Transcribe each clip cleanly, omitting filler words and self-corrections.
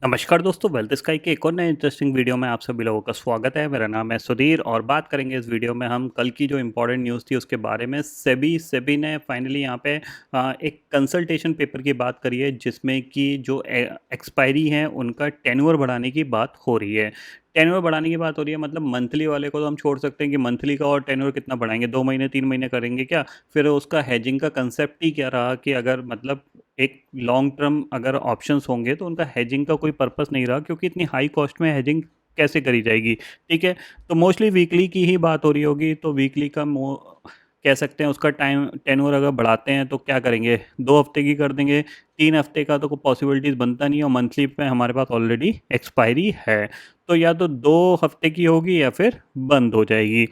नमस्कार दोस्तों, wealth sky के एक और नए इंटरेस्टिंग वीडियो में आप सभी लोगों का स्वागत है। मेरा नाम है सुधीर और बात करेंगे इस वीडियो में हम कल की जो इम्पोर्टेंट न्यूज़ थी उसके बारे में। सेबी ने फाइनली यहाँ पे एक कंसल्टेशन पेपर की बात करी है जिसमें कि जो एक्सपायरी हैं उनका टेन्योर बढ़ाने की बात हो रही है। टेन्योर बढ़ाने की बात हो रही है मतलब मंथली वाले को तो हम छोड़ सकते हैं कि मंथली का और टेन्योर कितना बढ़ाएंगे, 2 महीने 3 महीने करेंगे क्या। फिर उसका हेजिंग का कंसेप्ट ही क्या रहा कि अगर मतलब एक लॉन्ग टर्म अगर ऑप्शंस होंगे तो उनका हेजिंग का कोई पर्पस नहीं रहा, क्योंकि इतनी हाई कॉस्ट में हेजिंग कैसे करी जाएगी। ठीक है, तो मोस्टली वीकली की ही बात हो रही होगी, तो वीकली का कह सकते हैं उसका टाइम टेन्योर अगर बढ़ाते हैं तो क्या करेंगे, 2 हफ्ते की कर देंगे। 3 हफ्ते का तो कोई पॉसिबिलिटीज़ बनता नहीं, और मंथली पे हमारे पास ऑलरेडी एक्सपायरी है, तो या तो 2 हफ्ते की होगी या फिर बंद हो जाएगी।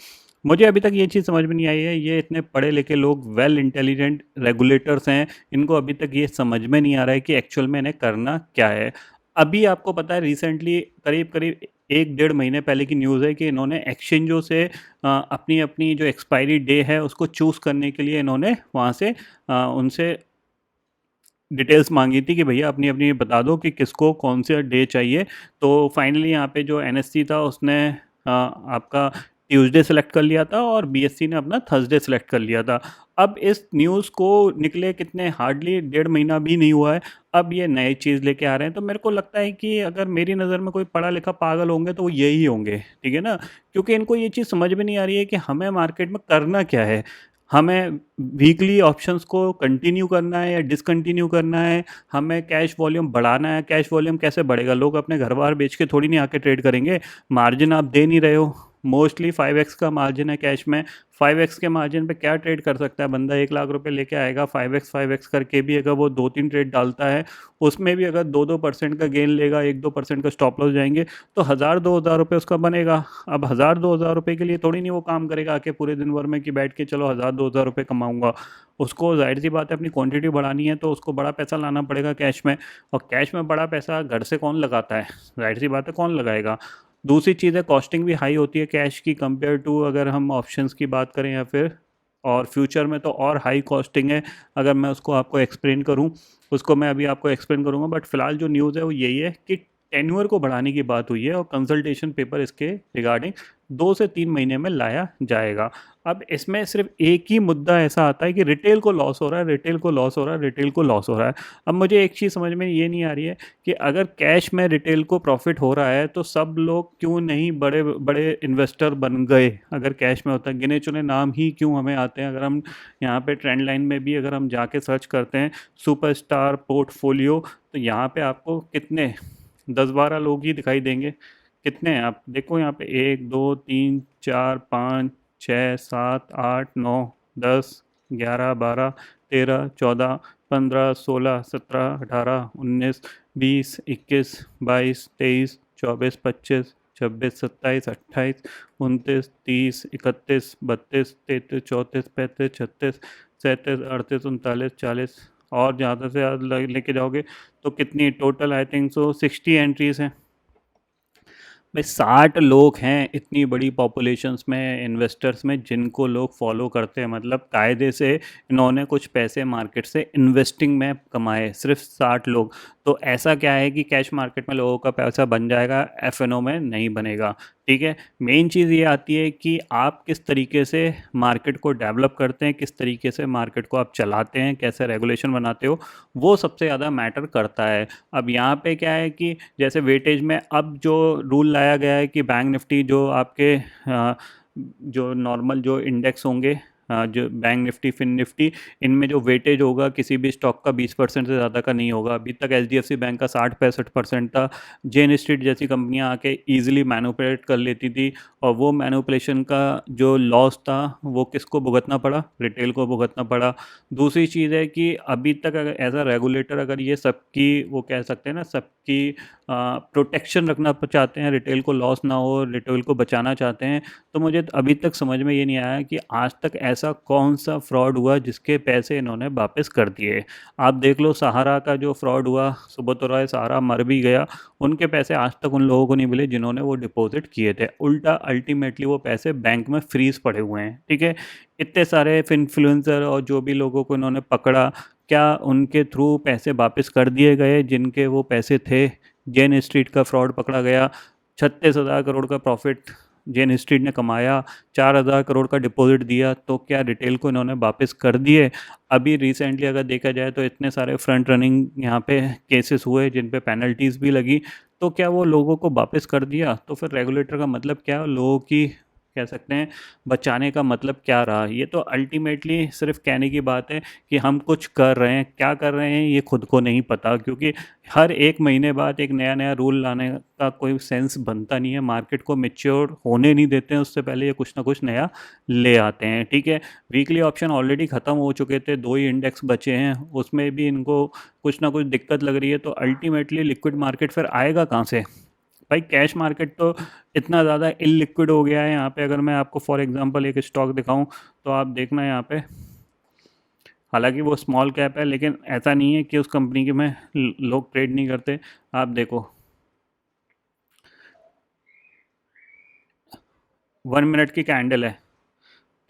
मुझे अभी तक ये चीज़ समझ में नहीं आई है, ये इतने पढ़े लिखे लोग, वेल इंटेलिजेंट रेगुलेटर्स हैं, इनको अभी तक ये समझ में नहीं आ रहा है कि एक्चुअल में इन्हें करना क्या है। अभी आपको पता है रिसेंटली करीब करीब 1 डेढ़ महीने पहले की न्यूज़ है कि इन्होंने एक्सचेंजों से अपनी अपनी जो एक्सपायरी डे है उसको चूज़ करने के लिए इन्होंने वहाँ से उनसे डिटेल्स मांगी थी कि भैया अपनी अपनी बता दो कि किसको कौन सा डे चाहिए। तो फाइनली यहाँ पे जो एनएससी था उसने आपका ट्यूसडे सेलेक्ट कर लिया था और बीएससी ने अपना थर्सडे सेलेक्ट कर लिया था। अब इस न्यूज़ को निकले कितने, हार्डली 1.5 महीना भी नहीं हुआ है, अब ये नई चीज़ लेके आ रहे हैं। तो मेरे को लगता है कि अगर मेरी नज़र में कोई पढ़ा लिखा पागल होंगे तो वो यही होंगे, ठीक है ना। क्योंकि इनको ये चीज़ समझ में नहीं आ रही है कि हमें मार्केट में करना क्या है। हमें वीकली ऑप्शंस को कंटिन्यू करना है या डिसकंटिन्यू करना है, हमें कैश वॉल्यूम बढ़ाना है। कैश वॉल्यूम कैसे बढ़ेगा, लोग अपने घर बार बेच के थोड़ी नहीं आके ट्रेड करेंगे। मार्जिन आप दे नहीं रहे हो, मोस्टली 5x का मार्जिन है कैश में। 5x के मार्जिन पे क्या ट्रेड कर सकता है बंदा, 1 लाख रुपए लेके आएगा, 5x करके भी अगर वो 2-3 ट्रेड डालता है उसमें भी अगर 2-2% का गेन लेगा, 1-2% का स्टॉप लॉस जाएंगे, तो 1,000-2,000 रुपये उसका बनेगा। अब 1,000-2,000 रुपये के लिए थोड़ी नहीं वो काम करेगा आके पूरे दिन भर में कि बैठ के चलो 1,000-2,000 रुपये कमाऊंगा। उसको जाहिर सी बात है अपनी क्वांटिटी बढ़ानी है, तो उसको बड़ा पैसा लाना पड़ेगा कैश में। और कैश में बड़ा पैसा घर से कौन लगाता है, जाहिर सी बात है कौन लगाएगा। दूसरी चीज़ है, कॉस्टिंग भी हाई होती है कैश की कंपेयर टू अगर हम ऑप्शंस की बात करें या फिर, और फ्यूचर में तो और हाई कॉस्टिंग है। अगर मैं उसको आपको एक्सप्लेन करूं, उसको मैं अभी आपको एक्सप्लेन करूंगा, बट फिलहाल जो न्यूज़ है वो यही है कि टेन्योर को बढ़ाने की बात हुई है और कंसल्टेशन पेपर इसके रिगार्डिंग 2 से 3 महीने में लाया जाएगा। अब इसमें सिर्फ एक ही मुद्दा ऐसा आता है कि रिटेल को लॉस हो रहा है, रिटेल को लॉस हो रहा है, रिटेल को लॉस हो रहा है। अब मुझे एक चीज़ समझ में ये नहीं आ रही है कि अगर कैश में रिटेल को प्रॉफिट हो रहा है तो सब लोग क्यों नहीं बड़े बड़े इन्वेस्टर बन गए। अगर कैश में होता है, गिने चुने नाम ही क्यों हमें आते हैं। अगर हम यहाँ पे ट्रेंड लाइन में भी अगर हम जाके सर्च करते हैं सुपरस्टार पोर्टफोलियो, तो यहाँ पे आपको कितने 10-12 लोग ही दिखाई देंगे। कितने हैं आप देखो यहाँ पे, 1, 2, 3, 4, 5, 6, 7, 8, 9, 10, 20, 21, 22, 23, 24, 25, 26, 27, 28, 29, 30, 31, 32, 33, 34, 35, 36 और ज़्यादा से ज़्यादा लेके जाओगे तो कितनी total, I think so 60 entries हैं भाई। 60 लोग हैं इतनी बड़ी पॉपुलेशंस में, इन्वेस्टर्स में, जिनको लोग फॉलो करते हैं। मतलब कायदे से इन्होंने कुछ पैसे मार्केट से इन्वेस्टिंग में कमाए, सिर्फ 60 लोग। तो ऐसा क्या है कि कैश मार्केट में लोगों का पैसा बन जाएगा, एफएनओ में नहीं बनेगा। ठीक है, मेन चीज़ ये आती है कि आप किस तरीके से मार्केट को डेवलप करते हैं, किस तरीके से मार्केट को आप चलाते हैं, कैसे रेगुलेशन बनाते हो, वो सबसे ज़्यादा मैटर करता है। अब यहाँ पे क्या है कि जैसे वेटेज में अब जो रूल लाया गया है कि बैंक निफ्टी जो आपके जो नॉर्मल जो इंडेक्स होंगे, जो बैंक निफ्टी फिन निफ्टी, इनमें जो वेटेज होगा किसी भी स्टॉक का 20% से ज़्यादा का नहीं होगा। अभी तक एचडीएफसी बैंक का 60-65% था। जेन स्ट्रीट जैसी कंपनियां आके इजीली मैनिपुलेट कर लेती थी, और वो मैनिपुलेशन का जो लॉस था वो किसको भुगतना पड़ा, रिटेल को भुगतना पड़ा। दूसरी चीज़ है कि अभी तक अगर एज अ रेगुलेटर अगर ये सबकी, वो कह सकते हैं ना, सबकी प्रोटेक्शन रखना चाहते हैं, रिटेल को लॉस ना हो, रिटेल को बचाना चाहते हैं, तो मुझे अभी तक समझ में ये नहीं आया कि आज तक ऐसा कौन सा फ्रॉड हुआ जिसके पैसे इन्होंने वापस कर दिए। आप देख लो सहारा का जो फ्रॉड हुआ, सुब्रत राय सहारा मर भी गया, उनके पैसे आज तक उन लोगों को नहीं मिले जिन्होंने वो डिपॉजिट किए थे। उल्टा अल्टीमेटली वो पैसे बैंक में फ्रीज पड़े हुए हैं। ठीक है, इतने सारे इन्फ्लुएंसर और जो भी लोगों को इन्होंने पकड़ा, क्या उनके थ्रू पैसे वापस कर दिए गए जिनके वो पैसे थे, जेन स्ट्रीट का फ्रॉड पकड़ा गया, 36,000 करोड़ का प्रॉफिट जेन स्ट्रीट ने कमाया, 4,000 करोड़ का डिपॉजिट दिया, तो क्या रिटेल को इन्होंने वापस कर दिए? अभी रिसेंटली अगर देखा जाए तो इतने सारे फ्रंट रनिंग यहाँ पे केसेस हुए जिन पे पेनल्टीज भी लगी, तो क्या वो लोगों को वापस कर दिया? तो फिर रेगुलेटर का मतलब क्या, लोगों की कह सकते हैं बचाने का मतलब क्या रहा? ये तो अल्टीमेटली सिर्फ कहने की बात है कि हम कुछ कर रहे हैं, क्या कर रहे हैं ये खुद को नहीं पता, क्योंकि हर एक महीने बाद एक नया नया रूल लाने का कोई सेंस बनता नहीं है, मार्केट को मैच्योर होने नहीं देते हैं, उससे पहले ये कुछ ना कुछ नया ले आते हैं। ठीक है, वीकली ऑप्शन ऑलरेडी ख़त्म हो चुके थे, 2 ही इंडेक्स बचे हैं, उसमें भी इनको कुछ ना कुछ दिक्कत लग रही है, तो अल्टीमेटली लिक्विड मार्केट फिर आएगा कहाँ से? भाई कैश मार्केट तो इतना ज़्यादा इलिक्विड हो गया है यहाँ पे। अगर मैं आपको फॉर एग्जांपल एक स्टॉक दिखाऊं तो आप देखना यहाँ पे, हालांकि वो स्मॉल कैप है लेकिन ऐसा नहीं है कि उस कंपनी के में लोग ट्रेड नहीं करते। आप देखो 1 मिनट की कैंडल है,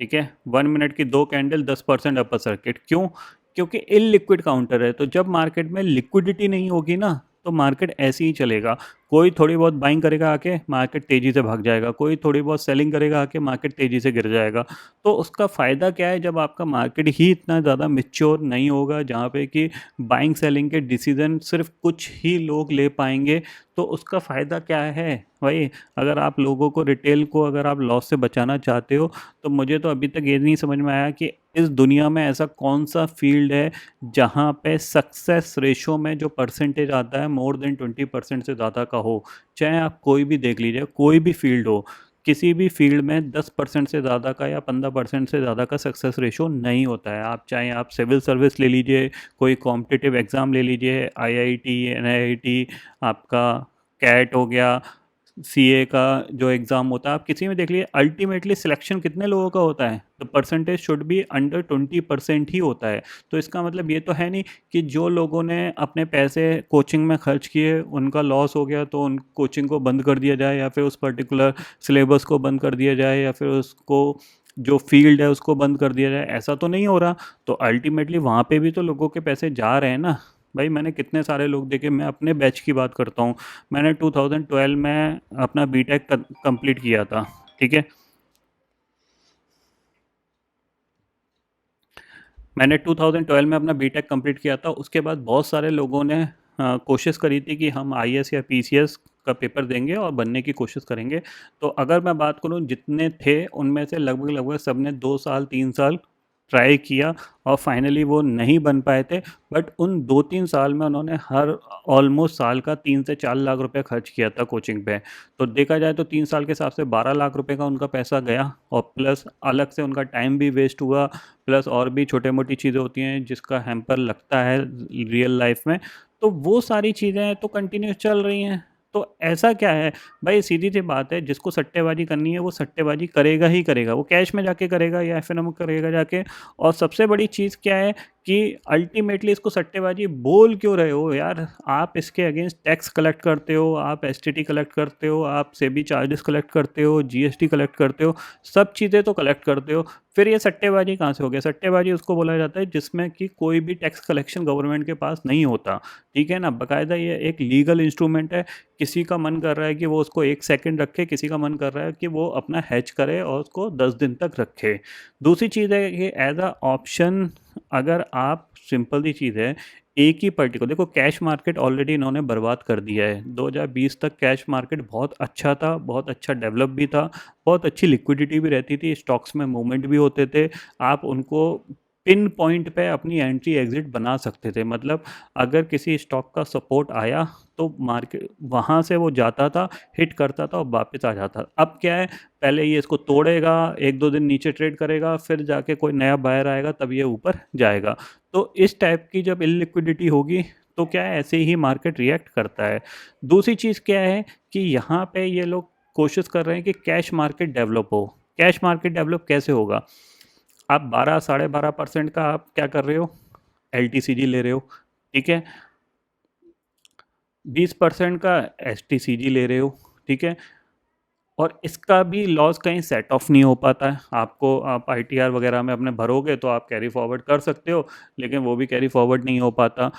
ठीक है, 1 मिनट की 2 कैंडल, 10% अपर सर्किट। क्यों? क्योंकि इलिक्विड काउंटर है। तो जब मार्केट में लिक्विडिटी नहीं होगी ना, तो मार्केट ऐसे ही चलेगा। कोई थोड़ी बहुत बाइंग करेगा आके, मार्केट तेज़ी से भाग जाएगा, कोई थोड़ी बहुत सेलिंग करेगा आके, मार्केट तेज़ी से गिर जाएगा। तो उसका फ़ायदा क्या है जब आपका मार्केट ही इतना ज़्यादा मैच्योर नहीं होगा, जहाँ पे कि बाइंग सेलिंग के डिसीजन सिर्फ कुछ ही लोग ले पाएंगे, तो उसका फ़ायदा क्या है भाई? अगर आप लोगों को, रिटेल को अगर आप लॉस से बचाना चाहते हो, तो मुझे तो अभी तक ये नहीं समझ में आया कि इस दुनिया में ऐसा कौन सा फील्ड है जहाँ पे सक्सेस रेशो में जो परसेंटेज आता है मोर देन 20% से ज़्यादा का हो। चाहे आप कोई भी देख लीजिए, कोई भी फील्ड हो, किसी भी फील्ड में 10% से ज़्यादा का या 15% से ज़्यादा का सक्सेस रेशो नहीं होता है। आप चाहे आप सिविल सर्विस ले लीजिए, कोई कॉम्पिटिटिव एग्ज़ाम ले लीजिए, आईआईटी, एनआईटी, आपका कैट हो गया, सीए का जो एग्ज़ाम होता है, आप किसी में देख लीजिए, अल्टीमेटली सिलेक्शन कितने लोगों का होता है? तो परसेंटेज शुड बी अंडर 20% ही होता है। तो इसका मतलब ये तो है नहीं कि जो लोगों ने अपने पैसे कोचिंग में खर्च किए उनका लॉस हो गया तो उन कोचिंग को बंद कर दिया जाए, या फिर उस पर्टिकुलर सिलेबस को बंद कर दिया जाए, या फिर उसको जो फील्ड है उसको बंद कर दिया जाए। ऐसा तो नहीं हो रहा। तो अल्टीमेटली वहाँ पे भी तो लोगों के पैसे जा रहे हैं ना। भाई मैंने कितने सारे लोग देखे, मैं अपने बैच की बात करता हूँ। मैंने 2012 में अपना बीटेक कंप्लीट किया था, ठीक है। मैंने 2012 में अपना बीटेक कंप्लीट किया था। उसके बाद बहुत सारे लोगों ने कोशिश करी थी कि हम आईएएस या पीसीएस का पेपर देंगे और बनने की कोशिश करेंगे। तो अगर मैं बात करूं जितने थे उनमें से लगभग लगभग सब ने 2 साल 3 साल ट्राई किया और फाइनली वो नहीं बन पाए थे। बट उन 2-3 साल में उन्होंने हर ऑलमोस्ट साल का 3 से 4 लाख रुपए खर्च किया था कोचिंग पे। तो देखा जाए तो 3 साल के हिसाब से 12 लाख रुपए का उनका पैसा गया, और प्लस अलग से उनका टाइम भी वेस्ट हुआ, प्लस और भी छोटे मोटी चीज़ें होती हैं जिसका हैम्पर लगता है रियल लाइफ में। तो वो सारी चीज़ें तो कंटिन्यू चल रही हैं। तो ऐसा क्या है भाई? सीधी सी बात है, जिसको सट्टेबाजी करनी है वो सट्टेबाजी करेगा ही करेगा। वो कैश में जाके करेगा या एफएनओ में करेगा जाके। और सबसे बड़ी चीज़ क्या है कि अल्टीमेटली इसको सट्टेबाजी बोल क्यों रहे हो यार? आप इसके अगेंस्ट टैक्स कलेक्ट करते हो, आप एसटीटी कलेक्ट करते हो, आप सेबी चार्जेस कलेक्ट करते हो, जीएसटी कलेक्ट करते हो, सब चीज़ें तो कलेक्ट करते हो। फिर ये सट्टेबाजी कहाँ से हो गया? सट्टेबाजी उसको बोला जाता है जिसमें कि कोई भी टैक्स कलेक्शन गवर्नमेंट के पास नहीं होता, ठीक है ना। बाकायदा ये एक लीगल इंस्ट्रूमेंट है। किसी का मन कर रहा है कि वो उसको 1 सेकंड रखे, किसी का मन कर रहा है कि वो अपना हैच करे और उसको 10 दिन तक रखे। दूसरी चीज़ है कि एज अ ऑप्शन, अगर आप, सिंपल सी चीज़ है, एक ही पर्टिकुलर देखो, कैश मार्केट ऑलरेडी इन्होंने बर्बाद कर दिया है। 2020 तक कैश मार्केट बहुत अच्छा था, बहुत अच्छा डेवलप भी था, बहुत अच्छी लिक्विडिटी भी रहती थी, स्टॉक्स में मूवमेंट भी होते थे। आप उनको पिन पॉइंट पे अपनी एंट्री एग्जिट बना सकते थे। मतलब अगर किसी स्टॉक का सपोर्ट आया तो मार्केट वहाँ से वो जाता था, हिट करता था और वापस आ जाता था। अब क्या है, पहले ये इसको तोड़ेगा, 1-2 दिन नीचे ट्रेड करेगा, फिर जाके कोई नया बायर आएगा तब ये ऊपर जाएगा। तो इस टाइप की जब इलिक्विडिटी होगी तो क्या है, ऐसे ही मार्केट रिएक्ट करता है। दूसरी चीज़ क्या है कि यहाँ पे ये लोग कोशिश कर रहे हैं कि कैश मार्केट डेवलप हो। कैश मार्केट डेवलप कैसे होगा? आप 12 साढ़े 12% का आप क्या कर रहे हो, एलटीसीजी ले रहे हो, ठीक है। 20% का एसटीसीजी ले रहे हो, ठीक है। और इसका भी लॉस कहीं सेट ऑफ नहीं हो पाता है। आपको, आप आईटीआर वगैरह में अपने भरोगे तो आप कैरी फॉरवर्ड कर सकते हो, लेकिन वो भी कैरी फॉरवर्ड नहीं हो पाता।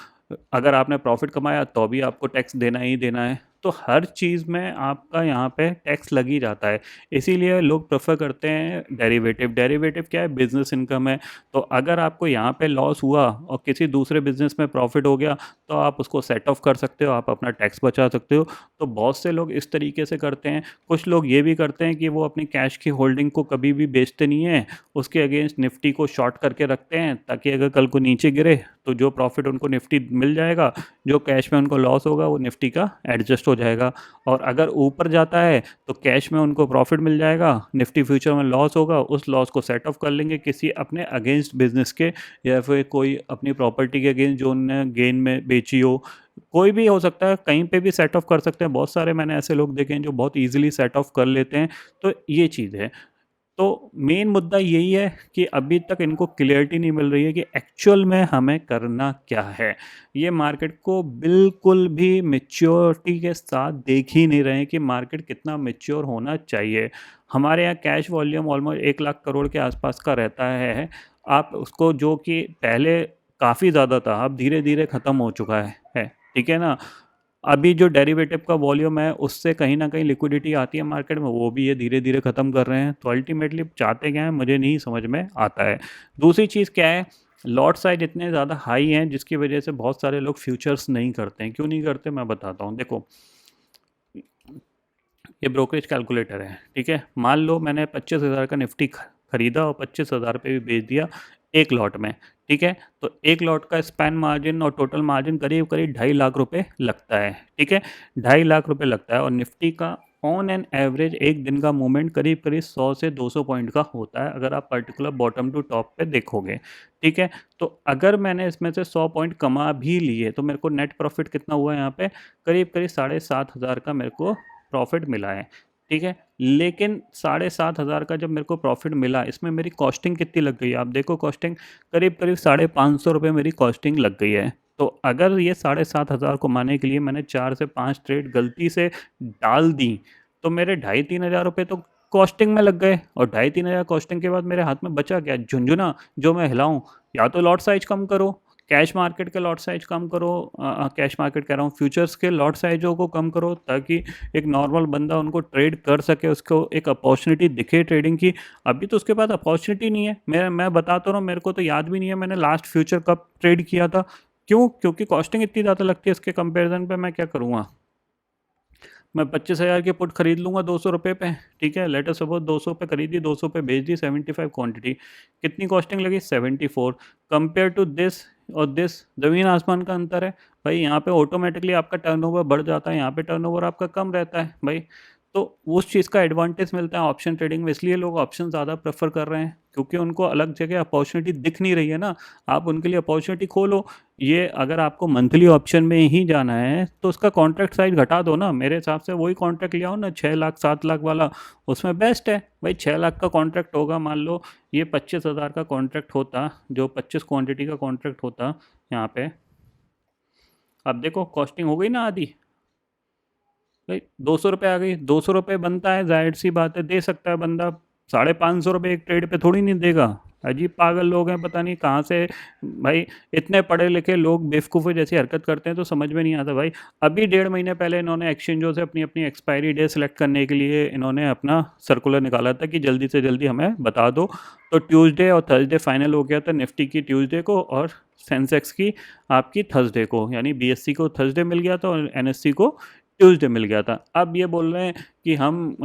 अगर आपने प्रॉफिट कमाया तो भी आपको टैक्स देना ही देना है। तो हर चीज़ में आपका यहाँ पे टैक्स लग ही जाता है। इसीलिए लोग प्रेफर करते हैं डेरिवेटिव। डेरिवेटिव क्या है? बिजनेस इनकम है। तो अगर आपको यहाँ पे लॉस हुआ और किसी दूसरे बिजनेस में प्रॉफिट हो गया तो आप उसको सेट ऑफ कर सकते हो, आप अपना टैक्स बचा सकते हो। तो बहुत से लोग इस तरीके से करते हैं। कुछ लोग ये भी करते हैं कि वो अपनी कैश की होल्डिंग को कभी भी बेचते नहीं हैं, उसके अगेंस्ट निफ्टी को शॉर्ट करके रखते हैं, ताकि अगर कल को नीचे गिरे तो जो प्रॉफिट उनको निफ्टी मिल जाएगा, जो कैश में उनको लॉस होगा वो निफ्टी का एडजस्ट हो जाएगा। और अगर ऊपर जाता है तो कैश में उनको प्रॉफिट मिल जाएगा, निफ्टी फ्यूचर में लॉस होगा, उस लॉस को सेट ऑफ कर लेंगे किसी अपने अगेंस्ट बिजनेस के, या फिर कोई अपनी प्रॉपर्टी के अगेंस्ट जो उन्होंने गेन में बेची हो। कोई भी हो सकता है, कहीं पे भी सेट ऑफ कर सकते हैं। बहुत सारे मैंने ऐसे लोग देखे हैं जो बहुत ईजिली सेट ऑफ कर लेते हैं। तो ये चीज़ है। तो मेन मुद्दा यही है कि अभी तक इनको क्लियरिटी नहीं मिल रही है कि एक्चुअल में हमें करना क्या है। ये मार्केट को बिल्कुल भी मैच्योरिटी के साथ देख ही नहीं रहे हैं कि मार्केट कितना मैच्योर होना चाहिए। हमारे यहाँ cash volume almost 1 lakh crore के आसपास का रहता है। आप उसको, जो कि पहले काफ़ी ज़्यादा था, अब धीरे धीरे ख़त्म हो चुका है। ठीक है ना? अभी जो डेरिवेटिव का वॉल्यूम है उससे कहीं ना कहीं लिक्विडिटी आती है मार्केट में, वो भी ये धीरे धीरे ख़त्म कर रहे हैं। तो अल्टीमेटली चाहते क्या है मुझे नहीं समझ में आता है। दूसरी चीज़ क्या है? लॉट साइज इतने ज़्यादा हाई हैं जिसकी वजह से बहुत सारे लोग फ्यूचर्स नहीं करते हैं। क्यों नहीं करते मैं बताता हूँ। देखो, ये ब्रोकरेज कैलकुलेटर है, ठीक है। मान लो मैंने 25,000 का निफ्टी खरीदा और 25,000 पे भी बेच दिया एक लॉट में, ठीक है। तो एक लॉट का स्पैन मार्जिन और टोटल मार्जिन करीब करीब 2.5 लाख रुपए लगता है, ठीक है। 2.5 लाख रुपए लगता है। और निफ्टी का ऑन एन एवरेज एक दिन का मूवमेंट करीब करीब 100 से 200 पॉइंट का होता है, अगर आप पर्टिकुलर बॉटम टू टॉप पे देखोगे, ठीक है। तो अगर मैंने इसमें से 100 पॉइंट कमा भी लिए तो मेरे को नेट प्रॉफिट कितना हुआ यहाँ पे? करीब करीब 7,500 का मेरे को प्रॉफिट मिला है, ठीक है। लेकिन 7,500 का जब मेरे को प्रॉफिट मिला, इसमें मेरी कॉस्टिंग कितनी लग गई? आप देखो, कॉस्टिंग करीब करीब 550 रुपये मेरी कॉस्टिंग लग गई है। तो अगर ये 7,500 को माने के लिए मैंने 4 से 5 ट्रेड गलती से डाल दी तो मेरे 2,500-3,000 रुपये तो कॉस्टिंग में लग गए। और 2,500-3,000 कॉस्टिंग के बाद मेरे हाथ में बचा क्या? झुंझुना जो मैं हिलाऊं। या तो लॉट साइज कम करो, कैश मार्केट के लॉट साइज कम करो, कैश मार्केट कह रहा हूँ, फ्यूचर्स के लॉट साइजों को कम करो, ताकि एक नॉर्मल बंदा उनको ट्रेड कर सके, उसको एक अपॉर्चुनिटी दिखे ट्रेडिंग की। अभी तो उसके पास अपॉर्चुनिटी नहीं है। मैं बताता हूँ, मेरे को तो याद भी नहीं है मैंने लास्ट फ्यूचर कब ट्रेड किया था। क्यों? क्योंकि कॉस्टिंग इतनी ज़्यादा लगती है इसके कंपेरिजन पे। मैं क्या करूँगा? मैं 25,000 की पुट खरीद लूँगा 200 रुपये पे, ठीक है। लेटर सपोज 200 पे खरीदी, 200 पे बेच दी, 75 क्वांटिटी। कितनी कॉस्टिंग लगी? 74। कंपेयर टू दिस और दिस, ज़मीन आसमान का अंतर है भाई। यहाँ पे ऑटोमेटिकली आपका टर्नओवर बढ़ जाता है, यहाँ पे टर्नओवर आपका कम रहता है भाई। तो उस चीज़ का एडवांटेज मिलता है ऑप्शन ट्रेडिंग में। इसलिए लोग ऑप्शन ज़्यादा प्रेफर कर रहे हैं, क्योंकि उनको अलग जगह अपॉर्चुनिटी दिख नहीं रही है ना। आप उनके लिए अपॉर्चुनिटी खोलो। ये अगर आपको मंथली ऑप्शन में ही जाना है तो उसका कॉन्ट्रैक्ट साइज घटा दो ना। मेरे हिसाब से वही कॉन्ट्रैक्ट ले आओ ना, 6 लाख 7 लाख वाला, उसमें बेस्ट है भाई। 6 लाख का कॉन्ट्रैक्ट होगा, मान लो ये 25,000 का कॉन्ट्रैक्ट होता, जो 25 क्वांटिटी का कॉन्ट्रैक्ट होता यहाँ पे। अब देखो कॉस्टिंग हो गई ना आधी भाई। 200 रुपये आ गई। 200 रुपये बनता है, जाहिर सी बात है दे सकता है बंदा। 550 रुपये एक ट्रेड पे थोड़ी नहीं देगा। अजीब पागल लोग हैं, पता नहीं कहाँ से भाई। इतने पढ़े लिखे लोग बेवकूफ़ी जैसी हरकत करते हैं तो समझ में नहीं आता भाई। अभी 1.5 महीने पहले इन्होंने एक्सचेंजों से अपनी अपनी एक्सपायरी डे सेलेक्ट करने के लिए इन्होंने अपना सर्कुलर निकाला था कि जल्दी से जल्दी हमें बता दो। तो ट्यूसडे और थर्सडे फाइनल हो गया था, निफ्टी की ट्यूसडे को और सेंसेक्स की आपकी थर्सडे को। यानी बीएससी को थर्सडे मिल गया था और एनएससी को ट्यूसडे मिल गया था। अब ये बोल रहे हैं कि हम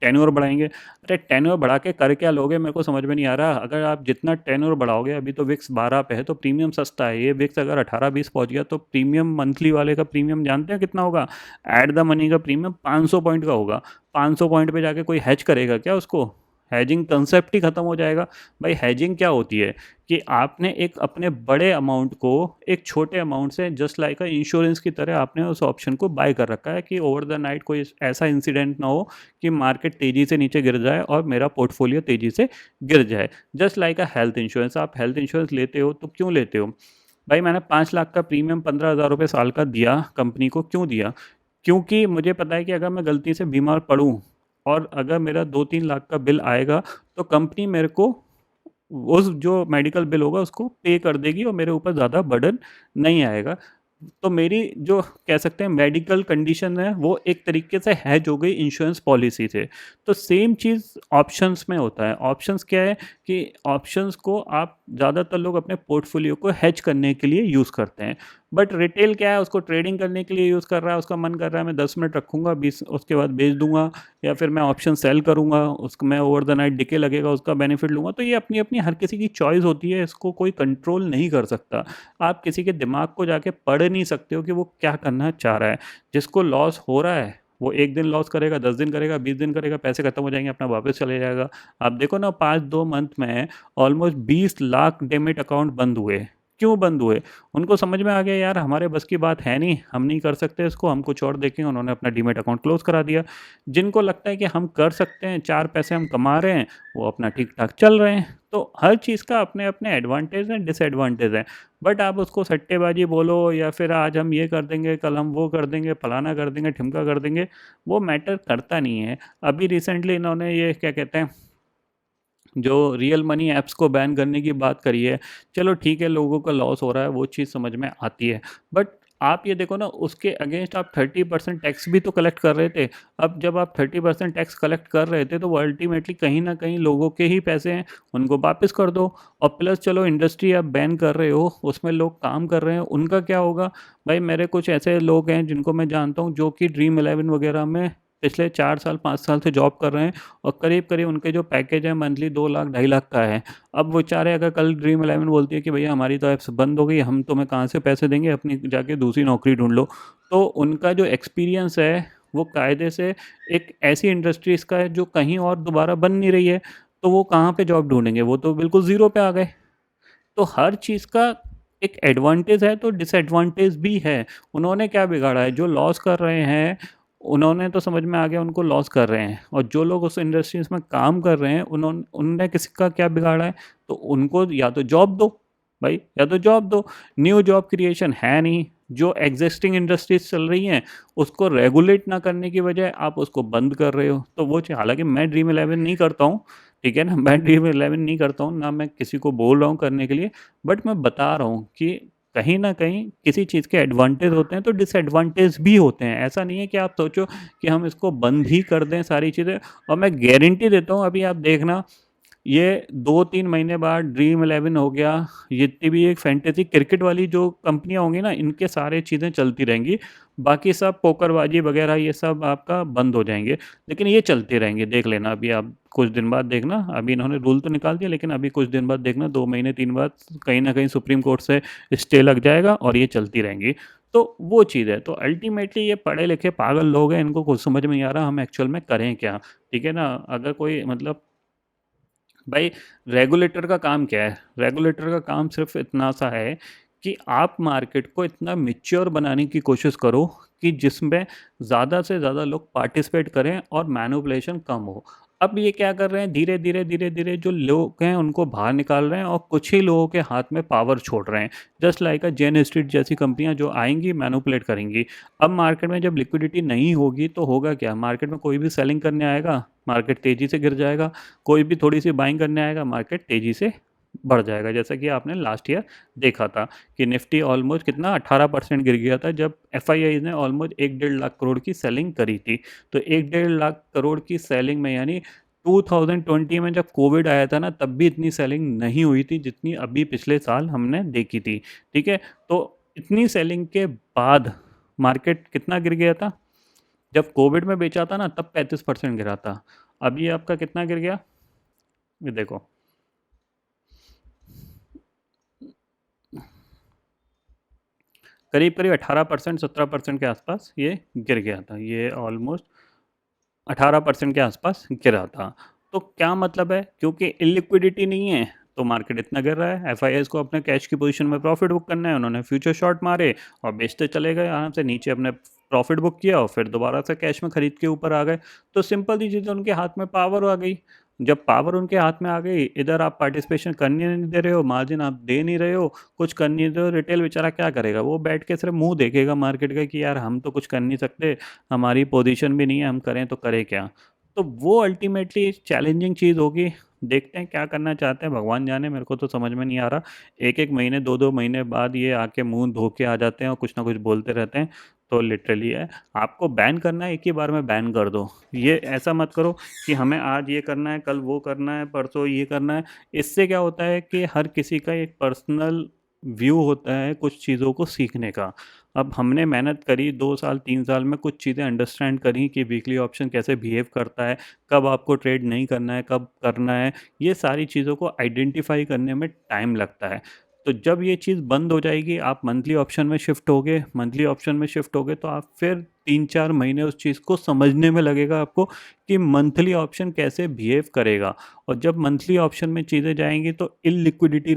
टेन्योर बढ़ाएंगे। अरे टेन्योर बढ़ा के कर क्या लोगे? मेरे को समझ में नहीं आ रहा। अगर आप जितना टेन्योर बढ़ाओगे, अभी तो विक्स 12 पे है तो प्रीमियम सस्ता है। ये विक्स अगर 18-20 पहुंच गया तो प्रीमियम मंथली वाले का प्रीमियम जानते हैं कितना होगा? एट द मनी का प्रीमियम 500 पॉइंट का होगा। 500 पॉइंट पे जाके कोई हैज करेगा क्या उसको? हैजिंग कंसेप्ट ही ख़त्म हो जाएगा भाई। हैजिंग क्या होती है कि आपने एक अपने बड़े अमाउंट को एक छोटे अमाउंट से, जस्ट लाइक इंश्योरेंस की तरह, आपने उस ऑप्शन को बाय कर रखा है कि ओवर द नाइट कोई ऐसा इंसिडेंट ना हो कि मार्केट तेज़ी से नीचे गिर जाए और मेरा पोर्टफोलियो तेज़ी से गिर जाए। जस्ट लाइक अ हेल्थ इंश्योरेंस। आप हेल्थ इंश्योरेंस लेते हो तो क्यों लेते हो भाई? मैंने 5 लाख का प्रीमियम 15,000 रुपये साल का दिया कंपनी को। क्यों दिया? क्योंकि मुझे पता है कि अगर मैं गलती से बीमार पड़ूँ और अगर मेरा 2-3 लाख का बिल आएगा तो कंपनी मेरे को उस जो मेडिकल बिल होगा उसको पे कर देगी और मेरे ऊपर ज़्यादा बर्डन नहीं आएगा। तो मेरी जो कह सकते हैं मेडिकल कंडीशन है वो एक तरीके से हैज हो गई इंश्योरेंस पॉलिसी से। तो सेम चीज़ ऑप्शंस में होता है। ऑप्शंस क्या है कि ऑप्शंस को आप ज़्यादातर लोग अपने पोर्टफोलियो को हैज करने के लिए यूज़ करते हैं। बट रिटेल क्या है, उसको ट्रेडिंग करने के लिए यूज़ कर रहा है, उसका मन कर रहा है मैं 10 मिनट रखूँगा, 20 उसके बाद बेच दूँगा, या फिर मैं ऑप्शन सेल करूँगा, उसको मैं ओवर द नाइट डिके लगेगा उसका बेनिफिट लूँगा। तो ये अपनी-अपनी हर किसी की चॉइस होती है, इसको कोई कंट्रोल नहीं कर सकता। आप किसी के दिमाग को जाके पढ़ नहीं सकते हो कि वो क्या करना चाह रहा है। जिसको लॉस हो रहा है, वो 1 दिन लॉस करेगा, 10 दिन करेगा, 20 दिन करेगा, पैसे खत्म हो जाएँगे, अपना वापस चले जाएगा। आप देखो ना 5-2 मंथ में ऑलमोस्ट 20 लाख डीमैट अकाउंट बंद हुए। क्यों बंद हुए? उनको समझ में आ गया यार हमारे बस की बात है नहीं, हम नहीं कर सकते इसको, हम कुछ और देखेंगे, उन्होंने अपना डीमैट अकाउंट क्लोज़ करा दिया। जिनको लगता है कि हम कर सकते हैं, 4 पैसे हम कमा रहे हैं, वो अपना ठीक-ठाक चल रहे हैं। तो हर चीज़ का अपने-अपने एडवांटेज हैं, डिसएडवांटेज हैं। बट आप उसको सट्टेबाज़ी बोलो या फिर आज हम ये कर देंगे, कल हम वो कर देंगे, फलाना कर देंगे, ढिमका कर देंगे, वो मैटर करता नहीं है। अभी रिसेंटली इन्होंने ये क्या कहते हैं, जो रियल मनी ऐप्स को बैन करने की बात करी है, चलो ठीक है लोगों का लॉस हो रहा है, वो चीज़ समझ में आती है। बट आप ये देखो ना उसके अगेंस्ट आप 30% टैक्स भी तो कलेक्ट कर रहे थे। अब जब आप 30% टैक्स कलेक्ट कर रहे थे तो वो अल्टीमेटली कहीं न कहीं लोगों के ही पैसे हैं, उनको वापस कर दो। और प्लस चलो इंडस्ट्री आप बैन कर रहे हो, उसमें लोग काम कर रहे हैं, उनका क्या होगा? भाई मेरे कुछ ऐसे लोग हैं जिनको मैं जानता हूँ जो कि ड्रीम इलेवन वगैरह में पिछले 4 साल 5 साल से जॉब कर रहे हैं और करीब-करीब उनके जो पैकेज है मंथली 2 लाख 2.5 लाख का है। अब वो बेचारे अगर कल ड्रीम इलेवन बोलती है कि भैया हमारी तो ऐप्स बंद हो गई, हम तुम्हें कहाँ से पैसे देंगे, अपनी जाके दूसरी नौकरी ढूँढ लो। तो उनका जो एक्सपीरियंस है, वो कायदे से एक ऐसी इंडस्ट्रीज़ का है जो कहीं और दोबारा बन नहीं रही है, तो वो कहाँ पे जॉब ढूँढेंगे? वो तो बिल्कुल ज़ीरो पे आ गए। तो हर चीज़ का एक एडवांटेज है तो डिसएडवांटेज भी है। उन्होंने क्या बिगाड़ा है? जो लॉस कर रहे हैं, उन्होंने तो समझ में आ गया उनको लॉस कर रहे हैं, और जो लोग उस इंडस्ट्रीज़ में काम कर रहे हैं उनने किसी का क्या बिगाड़ा है? तो उनको या तो जॉब दो भाई, या तो जॉब दो। न्यू जॉब क्रिएशन है नहीं। जो एक्जिस्टिंग इंडस्ट्रीज़ चल रही हैं, उसको रेगुलेट ना करने की बजाय आप उसको बंद कर रहे हो। तो वो च हालाँकि मैं ड्रीम इलेवन नहीं करता हूँ, ठीक है ना? मैं ड्रीम इलेवन नहीं करता हूँ, ना मैं किसी को बोल रहा हूँ करने के लिए, बट मैं बता रहा हूँ कि कहीं न कहीं किसी चीज़ के एडवांटेज होते हैं तो डिसएडवांटेज भी होते हैं। ऐसा नहीं है कि आप सोचो कि हम इसको बंद ही कर दें सारी चीज़ें। और मैं गारंटी देता हूँ अभी आप देखना, ये 2-3 महीने बाद ड्रीम इलेवन हो गया, जितनी भी एक फैंटेसी क्रिकेट वाली जो कंपनियाँ होंगी ना, इनके सारे चीज़ें चलती रहेंगी। बाकी सब पोकरबाजी वगैरह ये सब आपका बंद हो जाएँगे। लेकिन ये चलते रहेंगे, देख लेना अभी आप कुछ दिन बाद देखना, अभी इन्होंने रूल तो निकाल दिया लेकिन अभी कुछ दिन बाद देखना 2 महीने 3 बाद कहीं न कहीं सुप्रीम कोर्ट से स्टे लग जाएगा और ये चलती रहेंगी। तो वो चीज़ है। तो अल्टीमेटली ये पढ़े-लिखे पागल लोग हैं, इनको कुछ समझ में नहीं आ रहा हम एक्चुअल में करें क्या? ठीक है ना? अगर कोई मतलब भाई रेगुलेटर का काम क्या है? रेगुलेटर का काम सिर्फ़ इतना सा है कि आप मार्केट को इतना मैच्योर बनाने की कोशिश करो कि जिसमें ज़्यादा से ज़्यादा लोग पार्टिसिपेट करें और मैनिपुलेशन कम हो। अब ये क्या कर रहे हैं, धीरे-धीरे, धीरे-धीरे जो लोग हैं उनको बाहर निकाल रहे हैं और कुछ ही लोगों के हाथ में पावर छोड़ रहे हैं। जस्ट लाइक जेन स्ट्रीट जैसी कंपनियाँ जो आएँगी मैनिपुलेट करेंगी। अब मार्केट में जब लिक्विडिटी नहीं होगी तो होगा क्या? मार्केट में कोई भी सेलिंग करने आएगा, मार्केट तेज़ी से गिर जाएगा। कोई भी थोड़ी-सी बाइंग करने आएगा, मार्केट तेज़ी से बढ़ जाएगा। जैसा कि आपने लास्ट ईयर देखा था कि निफ्टी ऑलमोस्ट कितना 18% गिर गया था जब एफआईआईज़ ने ऑलमोस्ट 1 डेढ़ लाख करोड़ की सेलिंग करी थी। तो 1 डेढ़ लाख करोड़ की सेलिंग में यानी 2020 में जब कोविड आया था ना, तब भी इतनी सेलिंग नहीं हुई थी जितनी अभी पिछले साल हमने देखी थी। ठीक है? तो इतनी सेलिंग के बाद मार्केट कितना गिर गया था? जब कोविड में बेचा था ना तब 35% गिरा था। अभी आपका कितना गिर गया? ये देखो। करीब-करीब 18% 17% के आसपास ये गिर गया था। ये ऑलमोस्ट 18% के आसपास गिरा था। तो क्या मतलब है? क्योंकि इल्लिक्विडिटी नहीं है, तो मार्केट इतना गिर रहा है। एफआईआईज़ को अपने कैश की पोज़ीशन में प्रॉफ़िट बुक करना है, उन्होंने फ्यूचर शॉर्ट मारे और बेचते चले गए आराम से, नीचे अपने प्रॉफ़िट बुक किया और फिर दोबारा से कैश में खरीद के ऊपर आ गए। तो सिंपल सी चीज़ है, उनके हाथ में पावर आ गई। जब पावर उनके हाथ में आ गई, इधर आप पार्टिसिपेशन करने नहीं दे रहे हो, मार्जिन आप दे नहीं रहे हो, कुछ कर नहीं दे रहे हो, रिटेल बेचारा क्या करेगा? वो बैठ के सिर्फ़ मुँह देखेगा मार्केट का कि यार हम तो कुछ कर नहीं सकते, हमारी पोज़ीशन भी नहीं है, हम करें तो करें क्या? तो वो अल्टीमेटली चैलेंजिंग चीज़ होगी। देखते हैं क्या करना चाहते हैं, भगवान जाने, मेरे को तो समझ में नहीं आ रहा। एक-एक महीने, 2-2 महीने बाद ये आके मुँह धो के आ जाते हैं और कुछ ना कुछ बोलते रहते हैं। तो लिटरली है, आपको बैन करना है एक ही बार में बैन कर दो। ये ऐसा मत करो कि हमें आज ये करना है, कल वो करना है, परसों ये करना है। इससे क्या होता है कि हर किसी का एक पर्सनल व्यू होता है कुछ चीज़ों को सीखने का। अब हमने मेहनत करी 2 साल 3 साल में, कुछ चीज़ें अंडरस्टैंड करी कि वीकली ऑप्शन कैसे बिहेव करता है, कब आपको ट्रेड नहीं करना है, कब करना है। ये सारी चीज़ों को आइडेंटिफ़ाई करने में टाइम लगता है। तो जब ये चीज़ बंद हो जाएगी, आप मंथली ऑप्शन में शिफ्ट होगे, मंथली ऑप्शन में शिफ्ट होगे तो आप फिर 3-4 महीने उस चीज़ को समझने में लगेगा आपको कि मंथली ऑप्शन कैसे बिहेव करेगा। और जब मंथली ऑप्शन में चीज़ें जाएँगी तो इल्लिक्विडिटी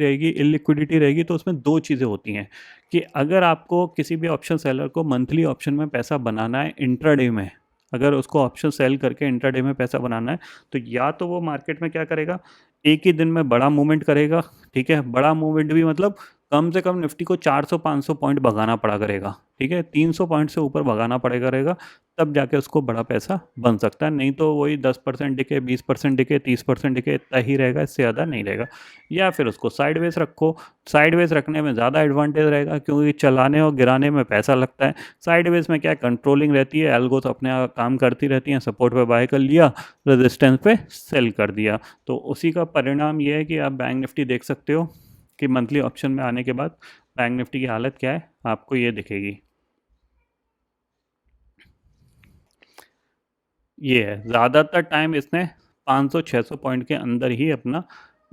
रहेगी तो उसमें 2 चीज़ें होती हैं कि अगर आपको किसी भी ऑप्शन सेलर को मंथली ऑप्शन में पैसा बनाना है इंट्राडे में, अगर उसको ऑप्शन सेल करके इंट्राडे में पैसा बनाना है, तो या तो वो मार्केट में क्या करेगा, एक ही दिन में बड़ा मूवमेंट करेगा, ठीक है? बड़ा मूवमेंट भी मतलब कम से कम निफ्टी को 400-500 पॉइंट भगाना पड़ा करेगा, ठीक है? 300 पॉइंट से ऊपर भगाना पड़ेगा रहेगा, तब जाके उसको बड़ा पैसा बन सकता है। नहीं तो वही 10% दिखे, 20% दिखे, 30% दिखे, इतना ही रहेगा, इससे ज़्यादा नहीं रहेगा। या फिर उसको साइडवेज़ रखो, साइडवेज़ रखने में ज़्यादा एडवांटेज रहेगा क्योंकि चलाने और गिराने में पैसा लगता है। साइडवेज़ में क्या है, कंट्रोलिंग रहती है, एल्गोस अपने आप काम करती रहती हैं, सपोर्ट पे बाय कर लिया, रेजिस्टेंस पे सेल कर दिया। तो उसी का परिणाम ये है कि आप बैंक निफ्टी देख सकते हो कि मंथली ऑप्शन में आने के बाद बैंक निफ्टी की हालत क्या है, आपको ये दिखेगी। ये है, ज़्यादातर टाइम इसने 500-600 पॉइंट के अंदर ही अपना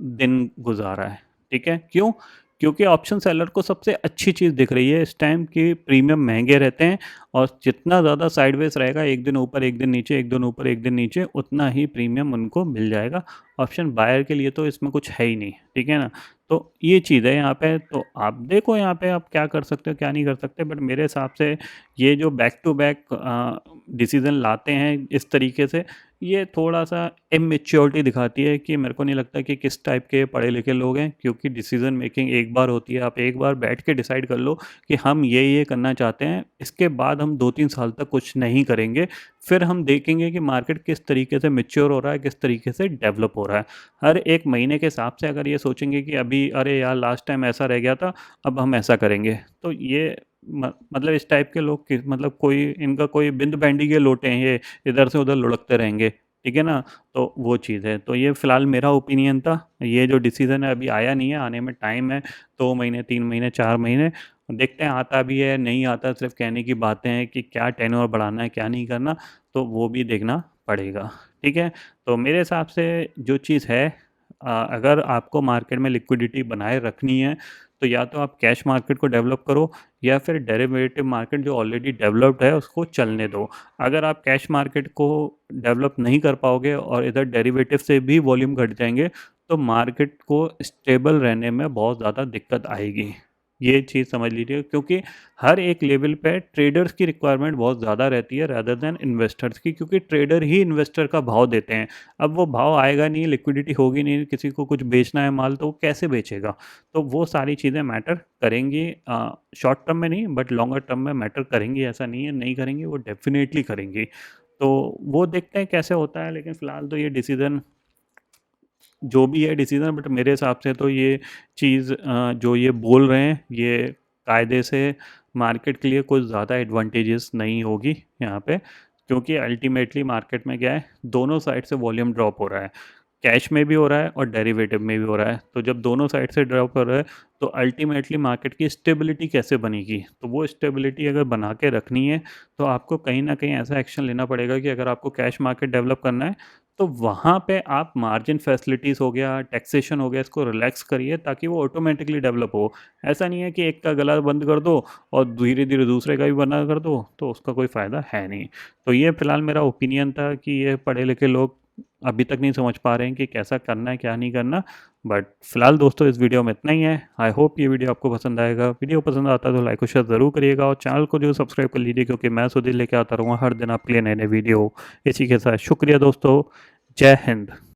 दिन गुजारा है, ठीक है? क्यों? क्योंकि ऑप्शन सेलर को सबसे अच्छी चीज़ दिख रही है इस टाइम कि प्रीमियम महंगे रहते हैं और जितना ज़्यादा साइडवेज रहेगा, एक दिन ऊपर एक दिन नीचे, एक दिन ऊपर एक दिन नीचे, उतना ही प्रीमियम उनको मिल जाएगा। ऑप्शन बायर के लिए तो इसमें कुछ है ही नहीं, ठीक है ना? तो ये चीज़ है यहाँ पे, तो आप देखो यहाँ पे आप क्या कर सकते हो, क्या नहीं कर सकते, बट मेरे हिसाब से ये जो बैक टू बैक डिसीज़न लाते हैं इस तरीके से, ये थोड़ा-सा इमैच्योरिटी दिखाती है कि मेरे को नहीं लगता कि किस टाइप के पढ़े-लिखे लोग हैं, क्योंकि डिसीज़न मेकिंग एक बार होती है। आप एक बार बैठ के डिसाइड कर लो कि हम ये करना चाहते हैं, इसके बाद हम 2-3 साल तक कुछ नहीं करेंगे। फिर हम देखेंगे कि मार्केट किस तरीके से मैच्योर हो रहा है, किस तरीके से डेवलप हो रहा है। हर एक महीने के हिसाब से अगर ये सोचेंगे कि अभी अरे यार लास्ट टाइम ऐसा रह गया था, अब हम ऐसा करेंगे, तो ये मतलब इस टाइप के लोग मतलब कोई इनका कोई बिंद बैंडी के लोटे हैं, ये इधर से उधर लुढ़कते रहेंगे, ठीक है ना? तो वो चीज़ है। तो ये फ़िलहाल मेरा ओपिनियन था। ये जो डिसीज़न है अभी आया नहीं है, आने में टाइम है, 2 महीने, 3 महीने, 4 महीने। देखते हैं आता भी है, नहीं आता, सिर्फ़ कहने की बातें हैं कि क्या टेन्योर बढ़ाना है, क्या नहीं करना, तो वो भी देखना पड़ेगा, ठीक है? तो मेरे हिसाब से जो चीज़ है, अगर आपको मार्केट में लिक्विडिटी बनाए रखनी है, तो या तो आप कैश मार्केट को डेवलप करो या फिर डेरिवेटिव मार्केट जो ऑलरेडी डेवलप्ड है उसको चलने दो। अगर आप कैश मार्केट को डेवलप नहीं कर पाओगे और इधर डेरिवेटिव से भी वॉल्यूम घट जाएंगे, तो मार्केट को स्टेबल रहने में बहुत ज़्यादा दिक्कत आएगी। ये चीज़ समझ लीजिए, क्योंकि हर एक लेवल पे ट्रेडर्स की रिक्वायरमेंट बहुत ज़्यादा रहती है रादर देन इन्वेस्टर्स की, क्योंकि ट्रेडर ही इन्वेस्टर का भाव देते हैं। अब वो भाव आएगा नहीं, लिक्विडिटी होगी नहीं, किसी को कुछ बेचना है माल तो वो कैसे बेचेगा? तो वो सारी चीज़ें मैटर करेंगी, शॉर्ट टर्म में नहीं बट लॉन्गर टर्म में मैटर करेंगी, ऐसा नहीं है नहीं करेंगी, वो डेफ़िनेटली करेंगी। तो वो देखते हैं कैसे होता है, लेकिन फ़िलहाल तो ये डिसीज़न जो भी है डिसीज़न, बट मेरे हिसाब से तो ये चीज़ जो ये बोल रहे हैं, ये कायदे से मार्केट के लिए कुछ ज़्यादा एडवांटेजेस नहीं होगी यहाँ पे, क्योंकि अल्टीमेटली मार्केट में क्या है, दोनों साइड से वॉल्यूम ड्रॉप हो रहा है। कैश में भी हो रहा है और डेरिवेटिव में भी हो रहा है। तो जब दोनों साइड से ड्रॉप हो रहा है, तो अल्टीमेटली मार्केट की स्टेबिलिटी कैसे बनेगी? तो वो स्टेबिलिटी अगर बना के रखनी है, तो आपको कहीं न कहीं ऐसा एक्शन लेना पड़ेगा कि अगर आपको कैश मार्केट डेवलप करना है, तो वहाँ पे आप मार्जिन फैसिलिटीज़ हो गया, टैक्सेशन हो गया, इसको रिलैक्स करिए ताकि वो ऑटोमेटिकली डेवलप हो। ऐसा नहीं है कि एक का गला बंद कर दो और धीरे-धीरे दूसरे का भी बंद कर दो, तो उसका कोई फ़ायदा है नहीं। तो ये फ़िलहाल मेरा ओपिनियन था कि ये पढ़े-लिखे लोग अभी तक नहीं समझ पा रहे हैं कि कैसा करना है, क्या नहीं करना। बट फ़िलहाल दोस्तों इस वीडियो में इतना ही है। आई होप ये वीडियो आपको पसंद आएगा। वीडियो पसंद आता है तो लाइक और शेयर ज़रूर करिएगा और चैनल को जो सब्सक्राइब कर लीजिए, क्योंकि मैं सुधीर लेके आता रहूँगा हर दिन आपके लिए नए-नए वीडियो। इसी के साथ शुक्रिया दोस्तों। जय हिंद।